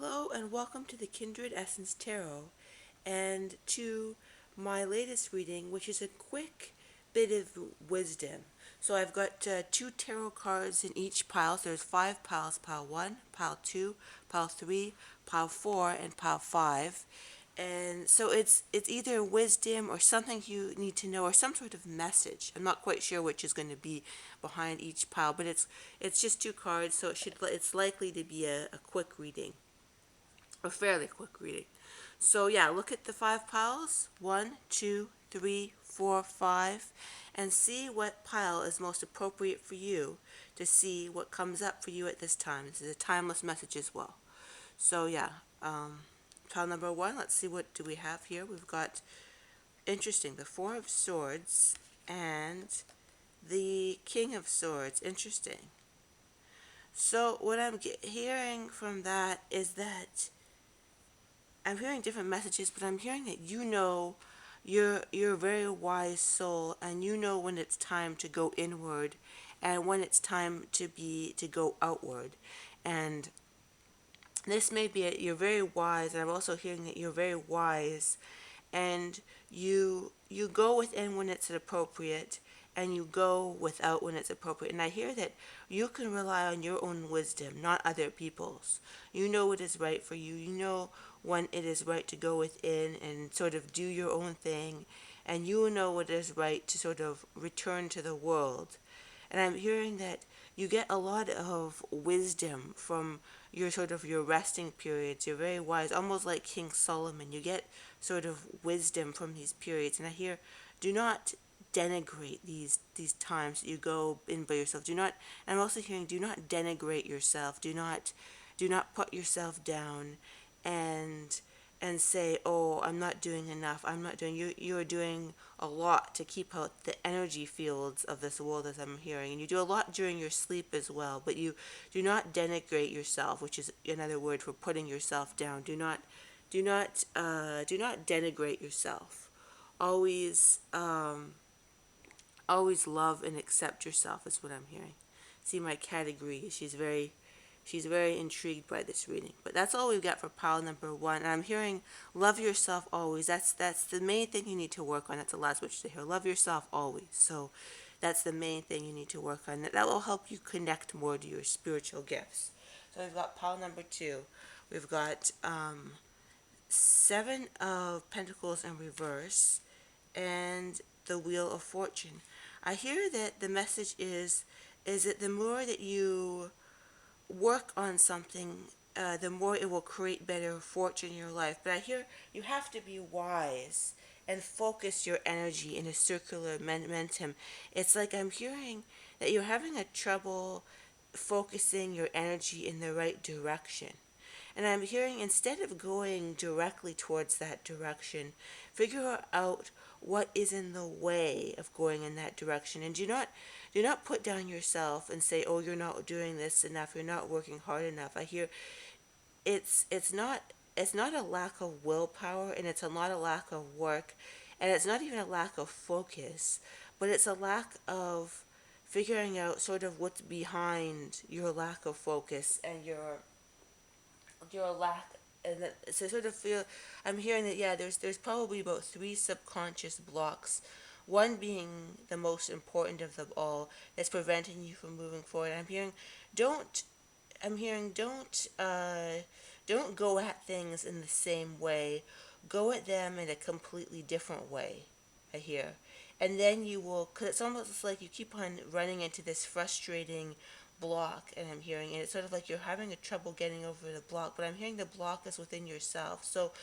Hello and welcome to the Kindred Essence Tarot and to my latest reading, which is a quick bit of wisdom. So I've got two tarot cards in each pile. So there's five piles: pile 1, pile 2, pile 3, pile 4, and pile 5. And so it's either wisdom or something you need to know or some sort of message. I'm not quite sure which is going to be behind each pile, but it's just two cards, so it's likely to be a quick reading, a fairly quick reading. So yeah, look at the five piles, 1, 2, 3, 4, 5, and see what pile is most appropriate for you to see what comes up for you at this time. This is a timeless message as well. So yeah, pile number 1, let's see what do we have here. We've got, interesting, the Four of Swords and the King of Swords. Interesting. So what I'm hearing from that is that I'm hearing different messages, but I'm hearing that you're a very wise soul, and you know when it's time to go inward, and when it's time to go outward, and this may be you're very wise, and I'm also hearing that you're very wise, and you go within when it's appropriate, and you go without when it's appropriate. And I hear that you can rely on your own wisdom, not other people's. You know what is right for you. You know when it is right to go within and sort of do your own thing, and you know what is right to sort of return to the world. And I'm hearing that you get a lot of wisdom from your resting periods. You're very wise, almost like King Solomon. You get sort of wisdom from these periods. And I hear, do not denigrate these times that you go in by yourself. Do not, and I'm also hearing, do not denigrate yourself. Do not put yourself down and say, oh, I'm not doing enough. I'm not doing, you are doing a lot to keep out the energy fields of this world, as I'm hearing. And you do a lot during your sleep as well, but you do not denigrate yourself, which is another word for putting yourself down. Do not denigrate yourself. Always, always love and accept yourself is what I'm hearing. See, my cat agrees. She's very intrigued by this reading. But that's all we've got for pile number 1. And I'm hearing love yourself always. That's the main thing you need to work on. That's the last witch to hear. Love yourself always. So that's the main thing you need to work on. That will help you connect more to your spiritual gifts. So we've got pile number 2. We've got 7 of Pentacles in reverse and the Wheel of Fortune. I hear that the message is that the more that you work on something, the more it will create better fortune in your life. But I hear you have to be wise and focus your energy in a circular momentum. It's like I'm hearing that you're having a trouble focusing your energy in the right direction. And I'm hearing, instead of going directly towards that direction, figure out what is in the way of going in that direction. And do not put down yourself and say, oh, you're not doing this enough, you're not working hard enough. I hear it's not a lack of willpower, and it's not a lack of work, and it's not even a lack of focus, but it's a lack of figuring out sort of what's behind your lack of focus and your lack. And so sort of feel, I'm hearing that, yeah, there's probably about 3 subconscious blocks, one being the most important of them all, that's preventing you from moving forward. Don't I'm hearing don't go at things in the same way. Go at them in a completely different way, I hear. And then you will, because it's almost like you keep on running into this frustrating block, and I'm hearing, and it's sort of like you're having a trouble getting over the block, but I'm hearing the block is within yourself. So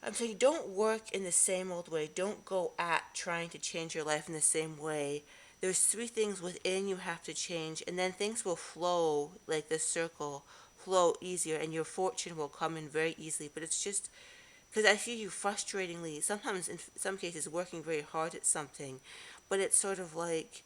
I'm saying, don't work in the same old way. Don't go at trying to change your life in the same way. There's 3 things within you have to change, and then things will flow like this circle, flow easier, and your fortune will come in very easily. But it's just because I see you frustratingly, sometimes in some cases, working very hard at something, but it's sort of like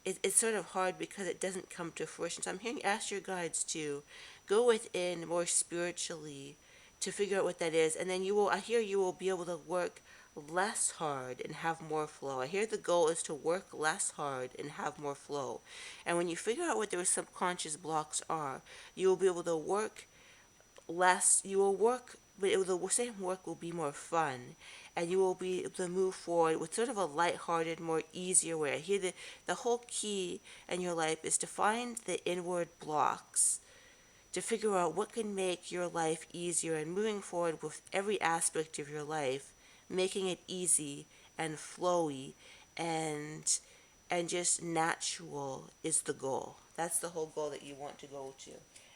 it's sort of hard because it doesn't come to fruition. So I'm hearing, ask your guides to go within more spiritually to figure out what that is, and then I hear you will be able to work less hard and have more flow. I hear the goal is to work less hard and have more flow. And when you figure out what those subconscious blocks are, you will be able to work less, you will work, but the same work will be more fun, and you will be able to move forward with sort of a lighthearted, more easier way. I hear the whole key in your life is to find the inward blocks, to figure out what can make your life easier, and moving forward with every aspect of your life, making it easy and flowy and just natural is the goal. That's the whole goal that you want to go to.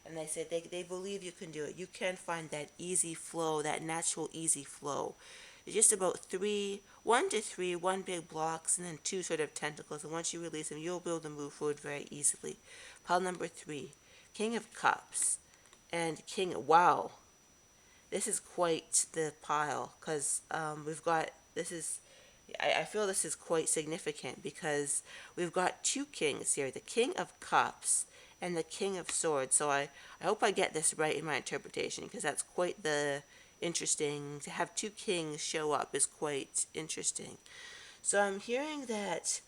And they said they believe you can do it. You can find that easy flow, that natural easy flow. It's just about one to three, one big blocks, and then two sort of tentacles. And once you release them, you'll be able to move forward very easily. Pile number 3, King of Cups and King. Wow, this is quite the pile, because we've got, this is, I feel this is quite significant because we've got two kings here, the King of Cups and the King of Swords. So I hope I get this right in my interpretation, because that's quite the interesting, to have two kings show up is quite interesting. So I'm hearing that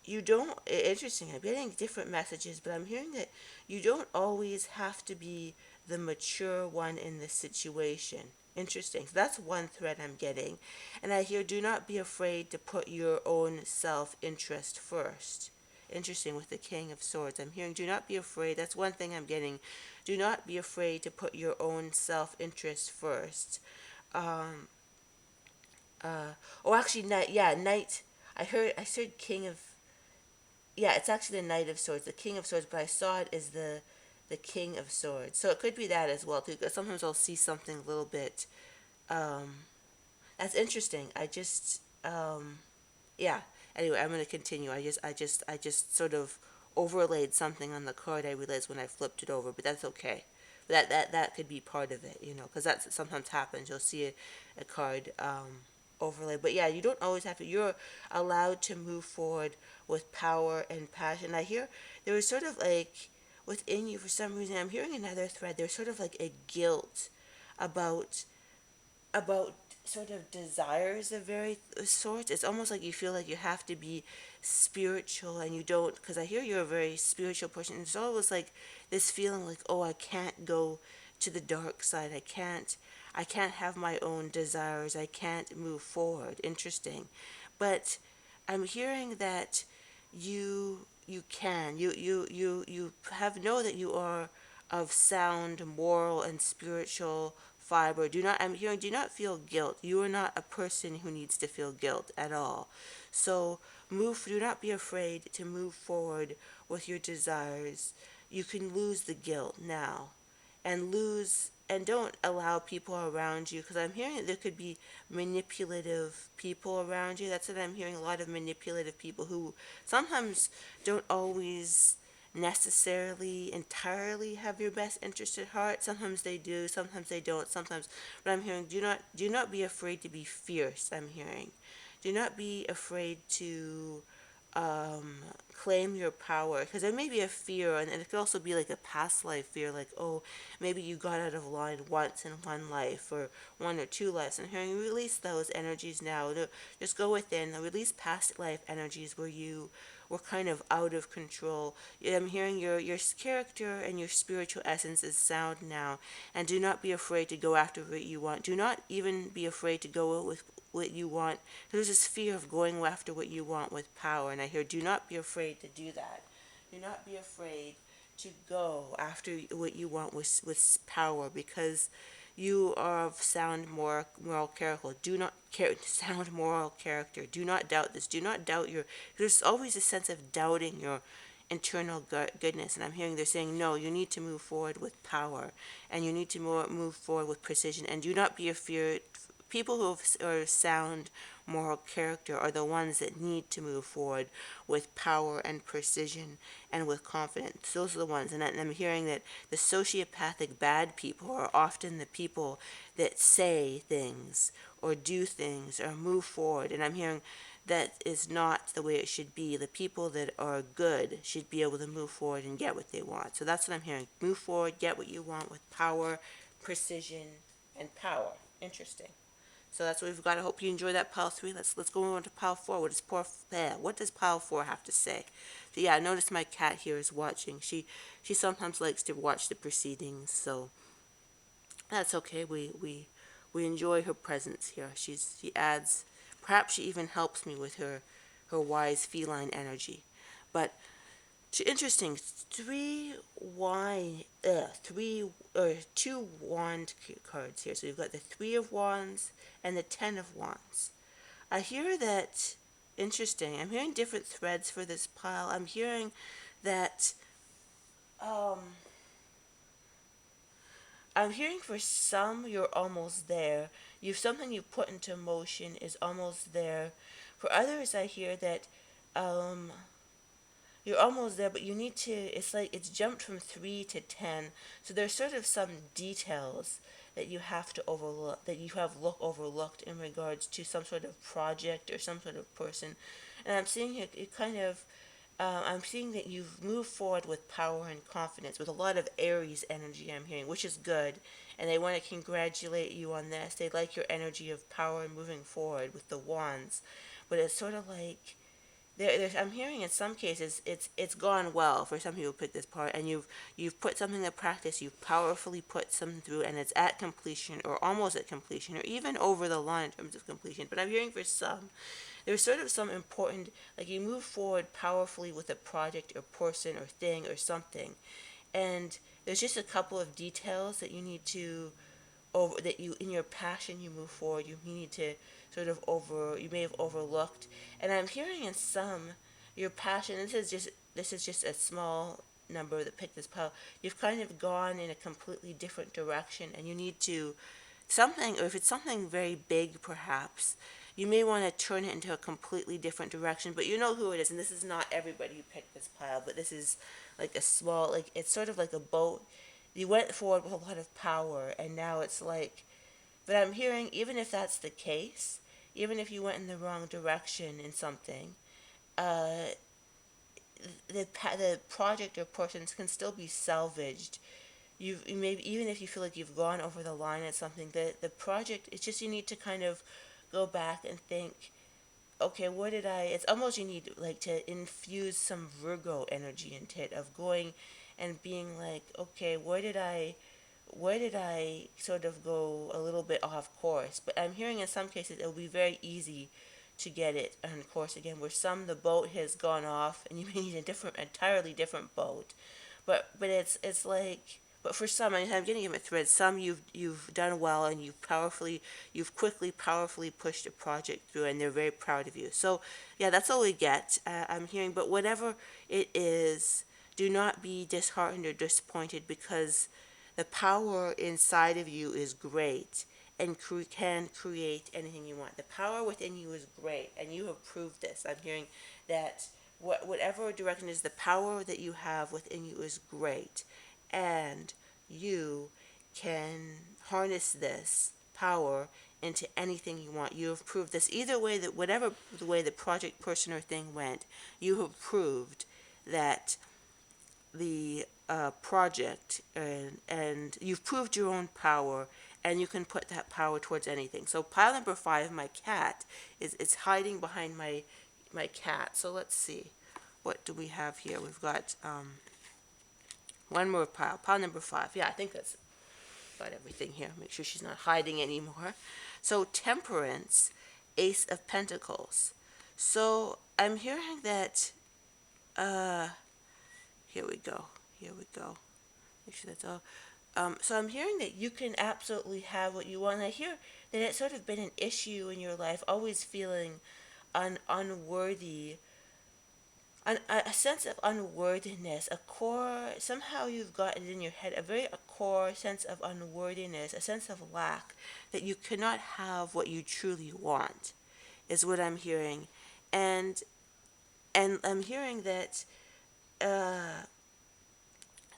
you don't, interesting, I'm getting different messages, but I'm hearing that you don't always have to be the mature one in the situation. Interesting. So that's one thread I'm getting. And I hear, do not be afraid to put your own self-interest first. Interesting, with the King of Swords. I'm hearing, do not be afraid. That's one thing I'm getting. Do not be afraid to put your own self-interest first. Um, oh, actually, knight, yeah, knight. I said King of, yeah, it's actually the Knight of Swords, the King of Swords, but I saw it as the King of Swords. So it could be that as well too, because sometimes I'll see something a little bit that's interesting. Yeah. Anyway, I'm gonna continue. I just sort of overlaid something on the card. I realized when I flipped it over, but that's okay. That could be part of it, because that sometimes happens. You'll see a card overlay, but yeah, you don't always have to. You're allowed to move forward with power and passion. I hear there was sort of like within you, for some reason, I'm hearing another thread. There's sort of like a guilt about about sort of desires of very sorts. It's almost like you feel like you have to be spiritual and you don't, because I hear you're a very spiritual person. It's always like this feeling like, oh, I can't go to the dark side. I can't have my own desires. I can't move forward. Interesting. But I'm hearing that you can. You have know that you are of sound moral and spiritual fiber. I'm hearing, do not feel guilt. You are not a person who needs to feel guilt at all. So do not be afraid to move forward with your desires. You can lose the guilt now, and don't allow people around you, because I'm hearing that there could be manipulative people around you. That's what I'm hearing, a lot of manipulative people who sometimes don't always necessarily entirely have your best interest at heart. Sometimes they do, sometimes they don't, sometimes. But I'm hearing, do not be afraid to be fierce. I'm hearing, do not be afraid to um, claim your power, because there may be a fear, and it could also be like a past life fear, like, oh, maybe you got out of line once in one life or one or two lives. And hearing, release those energies now. Just go within, release past life energies where you were kind of out of control. I'm hearing your character and your spiritual essence is sound now, and do not be afraid to go after what you want. Do not even be afraid to go with what you want. There's this fear of going after what you want with power, and I hear, do not be afraid to do that. Do not be afraid to go after what you want with power, because you are of sound moral character. Do not sound moral character. Do not doubt this. Do not doubt your. There's always a sense of doubting your internal goodness, and I'm hearing they're saying, no, you need to move forward with power, and you need to move forward with precision, and do not be afraid. People who are sound moral character are the ones that need to move forward with power and precision and with confidence. Those are the ones. And I'm hearing that the sociopathic bad people are often the people that say things or do things or move forward. And I'm hearing that is not the way it should be. The people that are good should be able to move forward and get what they want. So that's what I'm hearing. Move forward, get what you want with power, precision, and power. Interesting. So that's what we've got. I hope you enjoy that pile 3. Let's go on to pile 4. What does pile 4 have to say? So yeah, I noticed my cat here is watching. She sometimes likes to watch the proceedings, so that's okay. We enjoy her presence here. She adds, perhaps she even helps me with her wise feline energy. But interesting. Three or two wand cards here. So you've got the 3 of Wands and the 10 of Wands. I hear that. Interesting. I'm hearing different threads for this pile. I'm hearing that. Um, I'm hearing for some you're almost there. You've something you put into motion is almost there. For others, I hear that. Um, You're almost there, but you need to. It's like it's jumped from 3 to 10. So there's sort of some details that you have to overlook, that you have overlooked in regards to some sort of project or some sort of person. And I'm seeing it kind of. I'm seeing that you've moved forward with power and confidence, with a lot of Aries energy. I'm hearing, which is good, and they want to congratulate you on this. They like your energy of power and moving forward with the wands, but it's sort of like I'm hearing in some cases it's gone well for some people who pick this part, and you've put something to practice, you've powerfully put something through, and it's at completion or almost at completion or even over the line in terms of completion. But I'm hearing for some there's sort of some important, like you move forward powerfully with a project or person or thing or something, and there's just a couple of details that you need to over that you in your passion you move forward, you need to sort of over you may have overlooked. And I'm hearing in some your passion, this is just a small number that picked this pile, you've kind of gone in a completely different direction, and you need to something, or if it's something very big perhaps, you may want to turn it into a completely different direction. But you know who it is, and this is not everybody who picked this pile, but this is like a small, like it's sort of like a boat. You went forward with a lot of power, and now it's like, but I'm hearing, even if that's the case, even if you went in the wrong direction in something, uh, the project or persons can still be salvaged. You maybe, even if you feel like you've gone over the line at something, the project, it's just you need to kind of go back and think, okay, what did I? It's almost you need like to infuse some Virgo energy into it, of going and being like, okay, where did I sort of go a little bit off course? But I'm hearing in some cases it'll be very easy to get it on course again. Where some the boat has gone off and you may need a entirely different boat. But it's like. But for some, I'm getting him a thread. Some you've done well, and you've quickly, powerfully pushed a project through, and they're very proud of you. So, yeah, that's all we get. I'm hearing, but whatever it is, do not be disheartened or disappointed, because the power inside of you is great and can create anything you want. The power within you is great, and you have proved this. I'm hearing that whatever direction is, the power that you have within you is great, and you can harness this power into anything you want. You have proved this either way, that whatever the way the project, person, or thing went, you have proved that the project, and you've proved your own power, and you can put that power towards anything. So pile number 5, my cat is hiding behind my cat. So let's see, what do we have here? We've got one more pile number 5. Yeah, I think that's got everything here. Make sure she's not hiding anymore. So Temperance, Ace of Pentacles. So I'm hearing that uh here we go. Here we go. Make sure that's all. So I'm hearing that you can absolutely have what you want. And I hear that it's sort of been an issue in your life, always feeling unworthy, a sense of unworthiness, a core, somehow you've got it in your head, a core sense of unworthiness, a sense of lack, that you cannot have what you truly want, is what I'm hearing. And I'm hearing uh,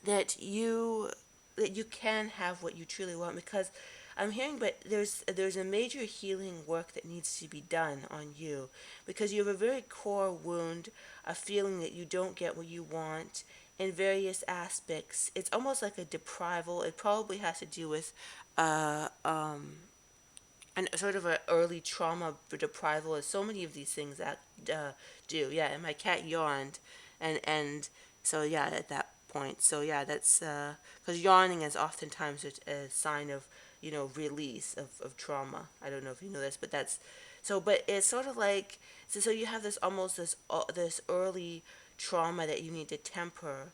that you that you can have what you truly want, because I'm hearing, but there's a major healing work that needs to be done on you, because you have a very core wound, a feeling that you don't get what you want in various aspects. It's almost like a deprival. It probably has to do with uh um and sort of an early trauma deprival, as so many of these things that do. Yeah, and my cat yawned, and so yeah, at that point, so yeah, that's because yawning is oftentimes a sign of release of trauma. I don't know if you know this, but that's so. But it's sort of like so you have this almost this early trauma that you need to temper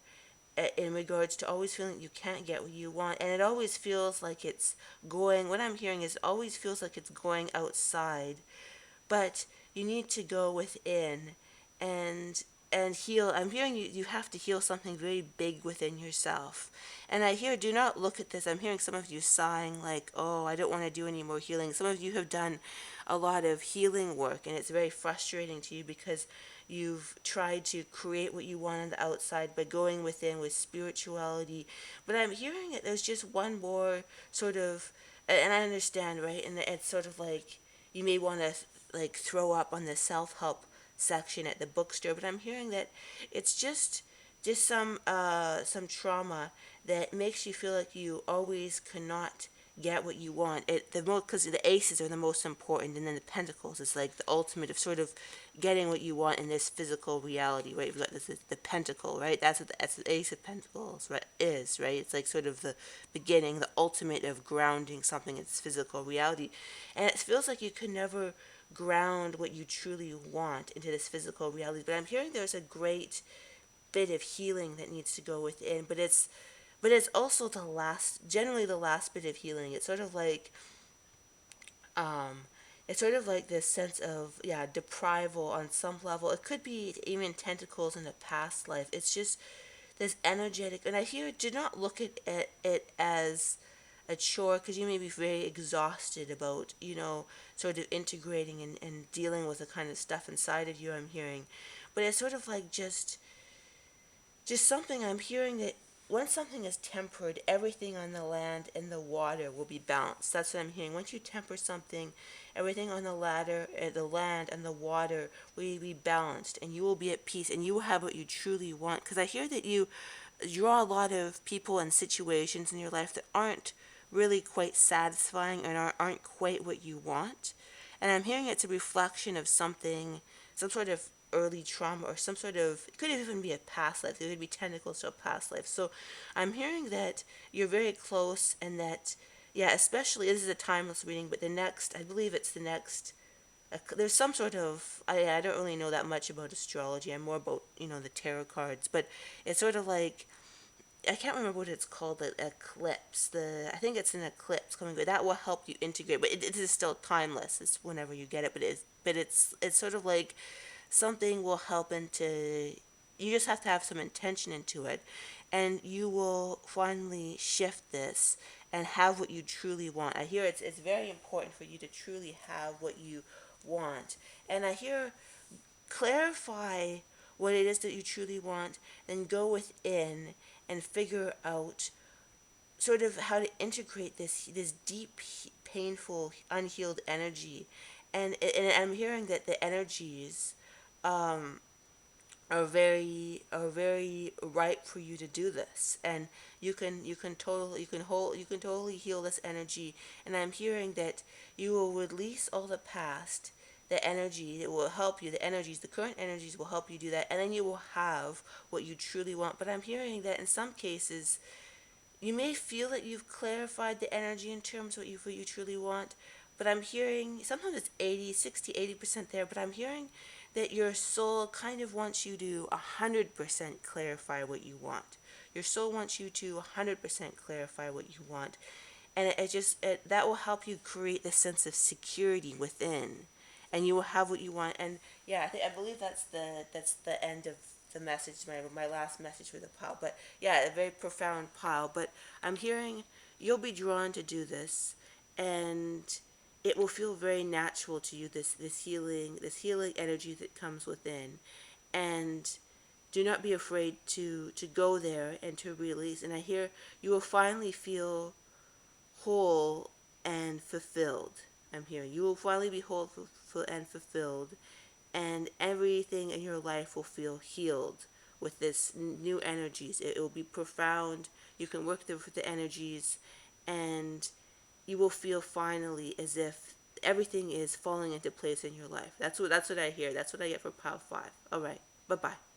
in regards to always feeling you can't get what you want, and it always feels like it's going, what I'm hearing is, it always feels like it's going outside, but you need to go within and heal. I'm hearing you have to heal something very big within yourself. And I hear, do not look at this. I'm hearing some of you sighing like, oh, I don't want to do any more healing. Some of you have done a lot of healing work, and it's very frustrating to you because you've tried to create what you want on the outside by going within with spirituality. But I'm hearing it, there's just one more sort of, and I understand, right? And it's sort of like you may want to like throw up on the self-help section at the bookstore, but I'm hearing that it's just some trauma that makes you feel like you always cannot get what you want. It the most because the aces are the most important, and then the pentacles is like the ultimate of sort of getting what you want in this physical reality, right? You've got this the pentacle, right? That's the ace of pentacles, right? Is right. It's like sort of the beginning, the ultimate of grounding something in its physical reality, and it feels like you could never ground what you truly want into this physical reality. But I'm hearing there's a great bit of healing that needs to go within, but it's also generally the last bit of healing. Um it's sort of like this sense of, yeah, deprival on some level. It could be even tentacles in a past life. It's just this energetic, and I hear, do not look at it as a chore, because you may be very exhausted about sort of integrating and dealing with the kind of stuff inside of you, I'm hearing. But it's sort of like just something. I'm hearing that once something is tempered, everything on the land and the water will be balanced. That's what I'm hearing. Once you temper something, everything on the land and the water will be balanced, and you will be at peace, and you will have what you truly want. Because I hear that you draw a lot of people and situations in your life that aren't really quite satisfying and aren't quite what you want. And I'm hearing it's a reflection of something, some sort of early trauma, or some sort of, it could even be a past life. There could be tentacles to a past life. So I'm hearing that you're very close, and that, yeah, especially, this is a timeless reading, but the next, I believe it's the next, there's some sort of, I don't really know that much about astrology. I'm more about, the tarot cards, but it's sort of like, I can't remember what it's called, the eclipse. I think it's an eclipse coming. That will help you integrate, but it is still timeless. It's whenever you get it, but it's sort of like something will help into. You just have to have some intention into it, and you will finally shift this and have what you truly want. I hear it's very important for you to truly have what you want, and I hear, clarify what it is that you truly want, then go within and figure out sort of how to integrate this deep, painful, unhealed energy. And I'm hearing that the energies um, are very ripe for you to do this, and you can totally heal this energy. And I'm hearing that you will release all the past, the energy, it will help you, the current energies will help you do that, and then you will have what you truly want. But I'm hearing that in some cases you may feel that you've clarified the energy in terms of what you truly want, but I'm hearing sometimes it's 80, 60, 80% there, but I'm hearing that your soul kind of wants you to 100% clarify what you want. Your soul wants you to 100% clarify what you want. And that will help you create this sense of security within, and you will have what you want. And yeah, I believe that's the end of the message, my last message for the pile. But yeah, a very profound pile. But I'm hearing you'll be drawn to do this, and it will feel very natural to you, this healing energy that comes within. And do not be afraid to go there and to release. And I hear you will finally feel whole and fulfilled. I'm hearing you will finally be whole and fulfilled, and everything in your life will feel healed with this new energies. It will be profound. You can work with the energies, and you will feel finally as if everything is falling into place in your life. That's what I hear. That's what I get for pile 5. All right. Bye-bye.